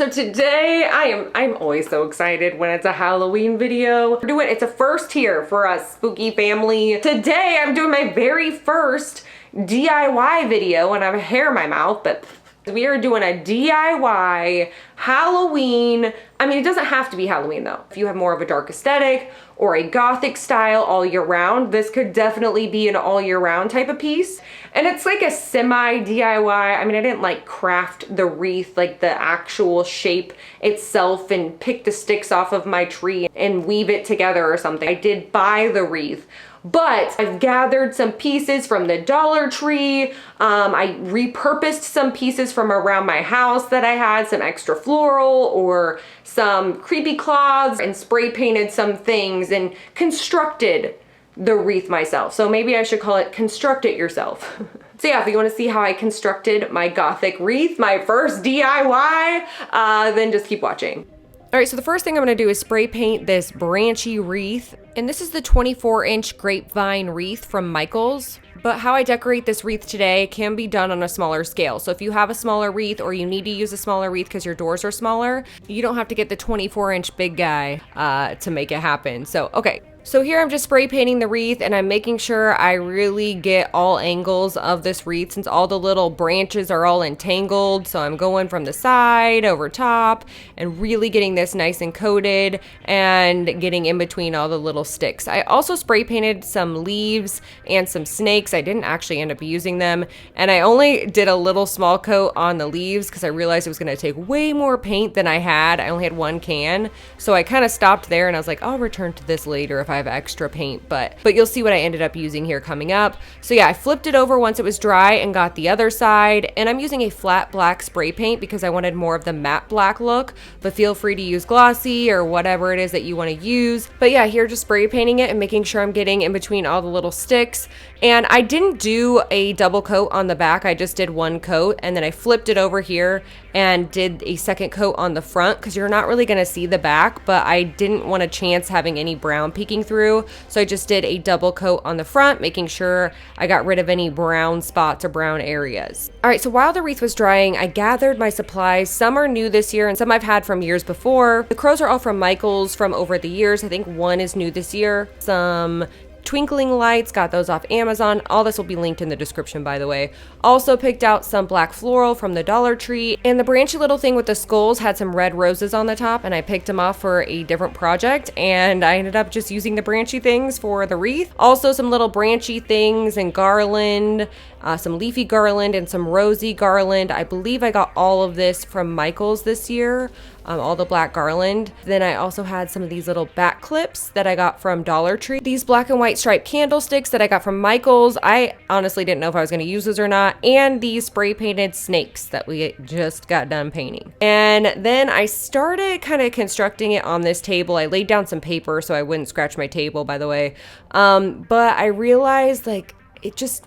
So today I'm always so excited when it's a Halloween video. It's a first here for us spooky family. Today I'm doing my very first DIY video and I have hair in my mouth, but we are doing a DIY Halloween. I mean, it doesn't have to be Halloween though. If you have more of a dark aesthetic or a Gothic style all year round, this could definitely be an all year round type of piece. And it's like a semi DIY. I mean, I didn't like craft the wreath, like the actual shape itself and pick the sticks off of my tree and weave it together or something. I did buy the wreath. But I've gathered some pieces from the Dollar Tree. I repurposed some pieces from around my house that I had, some extra floral or some creepy cloths, and spray painted some things and constructed the wreath myself. So maybe I should call it Construct It Yourself. So yeah, if you want to see how I constructed my Gothic wreath, my first DIY, then just keep watching. All right, so the first thing I'm gonna do is spray paint this branchy wreath. And this is the 24-inch grapevine wreath from Michaels. But how I decorate this wreath today can be done on a smaller scale. So if you have a smaller wreath or you need to use a smaller wreath because your doors are smaller, you don't have to get the 24-inch big guy to make it happen. So, okay. So here I'm just spray painting the wreath and I'm making sure I really get all angles of this wreath since all the little branches are all entangled. So I'm going from the side over top and really getting this nice and coated and getting in between all the little sticks. I also spray painted some leaves and some snakes. I didn't actually end up using them. And I only did a little small coat on the leaves because I realized it was going to take way more paint than I had. I only had one can. So I kind of stopped there and I was like, I'll return to this later if I have extra paint, but you'll see what I ended up using here coming up. So yeah, I flipped it over once it was dry and got the other side, and I'm using a flat black spray paint because I wanted more of the matte black look, but feel free to use glossy or whatever it is that you want to use. But yeah, here just spray painting it and making sure I'm getting in between all the little sticks. And I didn't do a double coat on the back, I just did one coat, and then I flipped it over here and did a second coat on the front because you're not really going to see the back, but I didn't want a chance having any brown peeking through, so I just did a double coat on the front, making sure I got rid of any brown spots or brown areas. All right, so while the wreath was drying, I gathered my supplies. Some are new this year and some I've had from years before. The crows are all from Michaels from over the years. I think one is new this year. Some twinkling lights, got those off Amazon. All this will be linked in the description, by the way. Also picked out some black floral from the Dollar Tree, and the branchy little thing with the skulls had some red roses on the top, and I picked them off for a different project, and I ended up just using the branchy things for the wreath. Also some little branchy things and garland, some leafy garland and some rosy garland. I believe I got all of this from Michaels this year. All the black garland. Then I also had some of these little back clips that I got from Dollar Tree. These black and white striped candlesticks that I got from Michaels. I honestly didn't know if I was going to use those or not. And these spray painted snakes that we just got done painting. And then I started kind of constructing it on this table. I laid down some paper so I wouldn't scratch my table, by the way. But I realized like it just,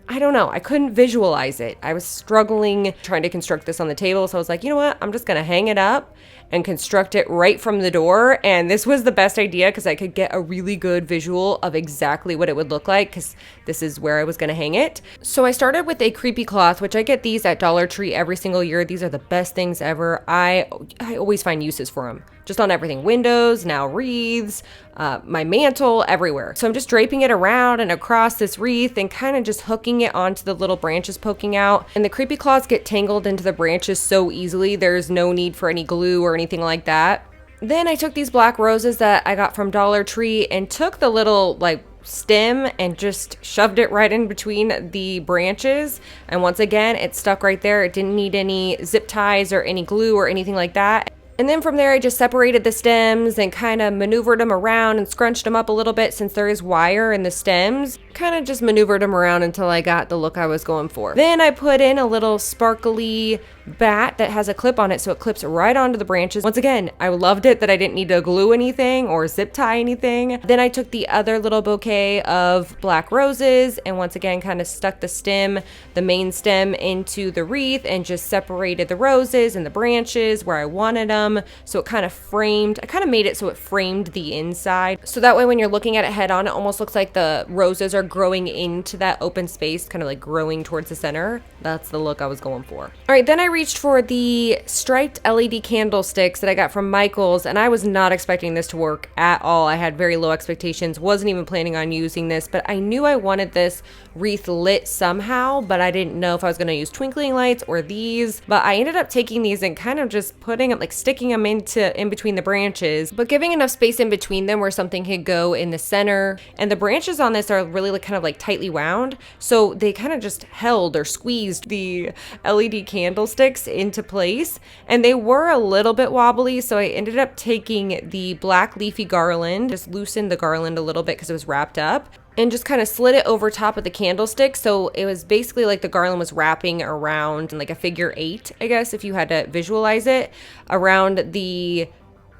I don't know, I couldn't visualize it. I was struggling trying to construct this on the table. So I was like, you know what? I'm just going to hang it up and construct it right from the door. And this was the best idea because I could get a really good visual of exactly what it would look like because this is where I was going to hang it. So I started with a creepy cloth, which I get these at Dollar Tree every single year. These are the best things ever. I always find uses for them. Just on everything, windows, now wreaths, my mantle, everywhere. So I'm just draping it around and across this wreath and kind of just hooking it onto the little branches poking out. And the creepy claws get tangled into the branches so easily. There's no need for any glue or anything like that. Then I took these black roses that I got from Dollar Tree and took the little like stem and just shoved it right in between the branches. And once again, it stuck right there. It didn't need any zip ties or any glue or anything like that. And then from there, I just separated the stems and kind of maneuvered them around and scrunched them up a little bit since there is wire in the stems. Kind of just maneuvered them around until I got the look I was going for. Then I put in a little sparkly bat that has a clip on it so it clips right onto the branches. Once again, I loved it that I didn't need to glue anything or zip tie anything. Then I took the other little bouquet of black roses and once again kind of stuck the main stem into the wreath and just separated the roses and the branches where I wanted them. So it kind of made it so it framed the inside. So that way when you're looking at it head on, it almost looks like the roses are growing into that open space, kind of like growing towards the center. That's the look I was going for. All right, then I reached for the striped LED candlesticks that I got from Michael's, and I was not expecting this to work at all. I had very low expectations, wasn't even planning on using this, but I knew I wanted this wreath lit somehow, but I didn't know if I was going to use twinkling lights or these. But I ended up taking these and kind of just putting them, like sticking them in between the branches, but giving enough space in between them where something could go in the center. And the branches on this are really kind of like tightly wound, so they kind of just held or squeezed the LED candlesticks into place, and they were a little bit wobbly, so I ended up taking the black leafy garland, just loosened the garland a little bit because it was wrapped up, and just kind of slid it over top of the candlestick. So it was basically like the garland was wrapping around like a figure 8, I guess, if you had to visualize it, around the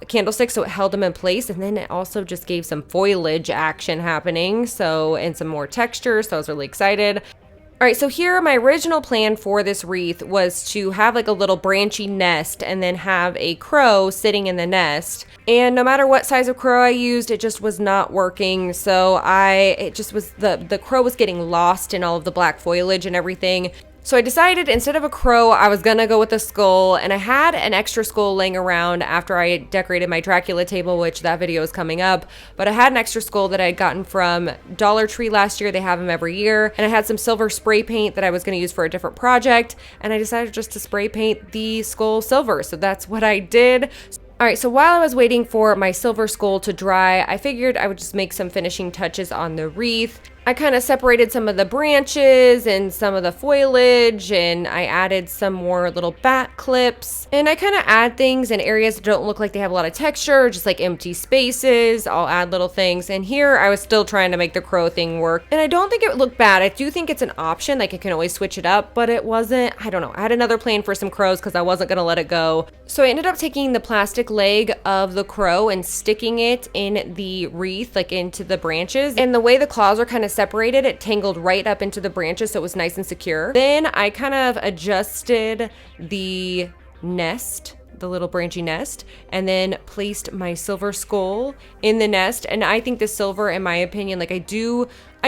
candlestick, so it held them in place. And then it also just gave some foliage action happening, so, and some more texture, so I was really excited. All right, so here my original plan for this wreath was to have like a little branchy nest and then have a crow sitting in the nest. And no matter what size of crow I used, it just was not working. So the crow was getting lost in all of the black foliage and everything. So I decided instead of a crow, I was gonna go with a skull, and I had an extra skull laying around after I decorated my Dracula table, which that video is coming up, but I had an extra skull that I had gotten from Dollar Tree last year. They have them every year, and I had some silver spray paint that I was gonna use for a different project, and I decided just to spray paint the skull silver, so that's what I did. All right, so while I was waiting for my silver skull to dry, I figured I would just make some finishing touches on the wreath. I kind of separated some of the branches and some of the foliage, and I added some more little bat clips. And I kind of add things in areas that don't look like they have a lot of texture, just like empty spaces. I'll add little things. And here I was still trying to make the crow thing work. And I don't think it looked bad. I do think it's an option, like I can always switch it up, but it wasn't, I don't know. I had another plan for some crows because I wasn't going to let it go. So I ended up taking the plastic leg of the crow and sticking it in the wreath, like into the branches. And the way the claws are kind of separated, it tangled right up into the branches, so it was nice and secure. Then I kind of adjusted the nest, the little branchy nest, and then placed my silver skull in the nest. And I think the silver, in my opinion, like I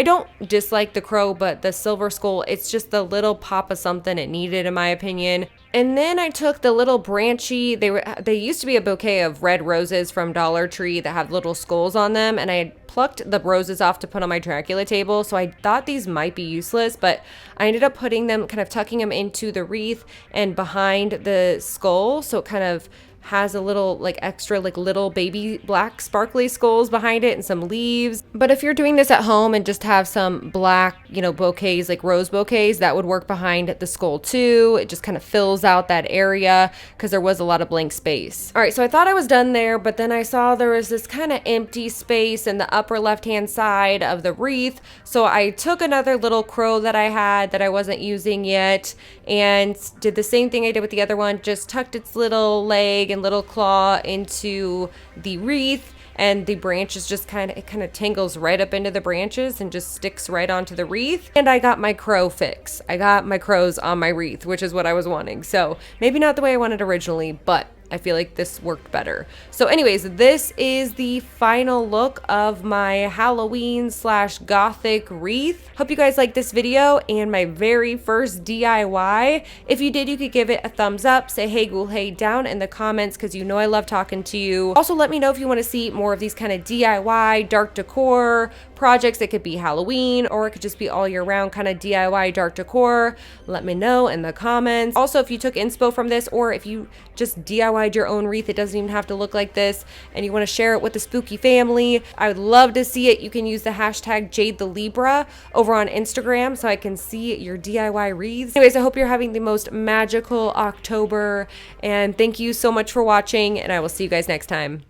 don't dislike the crow, but the silver skull, it's just the little pop of something it needed, in my opinion. And then I took the little branchy, they used to be a bouquet of red roses from Dollar Tree that have little skulls on them, and I had plucked the roses off to put on my Dracula table, so I thought these might be useless, but I ended up putting them, kind of tucking them into the wreath and behind the skull, so it kind of has a little like extra like little baby black sparkly skulls behind it and some leaves. But if you're doing this at home and just have some black, bouquets, like rose bouquets, that would work behind the skull too. It just kind of fills out that area because there was a lot of blank space. All right, so I thought I was done there, but then I saw there was this kind of empty space in the upper left-hand side of the wreath. So I took another little crow that I had that I wasn't using yet and did the same thing I did with the other one, just tucked its little leg and little claw into the wreath, and the branches just kind of tangles right up into the branches and just sticks right onto the wreath. And I got my crow fix. I got my crows on my wreath, which is what I was wanting. So maybe not the way I wanted originally, but I feel like this worked better. So anyways, this is the final look of my Halloween / Gothic wreath. Hope you guys liked this video and my very first DIY. If you did, you could give it a thumbs up, say hey ghoul hey down in the comments because you know I love talking to you. Also, let me know if you want to see more of these kind of DIY dark decor projects. It could be Halloween, or it could just be all year round kind of DIY dark decor. Let me know in the comments. Also, if you took inspo from this, or if you just DIY'd your own wreath, it doesn't even have to look like this, and you want to share it with the spooky family, I would love to see it. You can use the hashtag Jade The Libra over on Instagram so I can see your DIY wreaths. Anyways, I hope you're having the most magical October, and thank you so much for watching, and I will see you guys next time.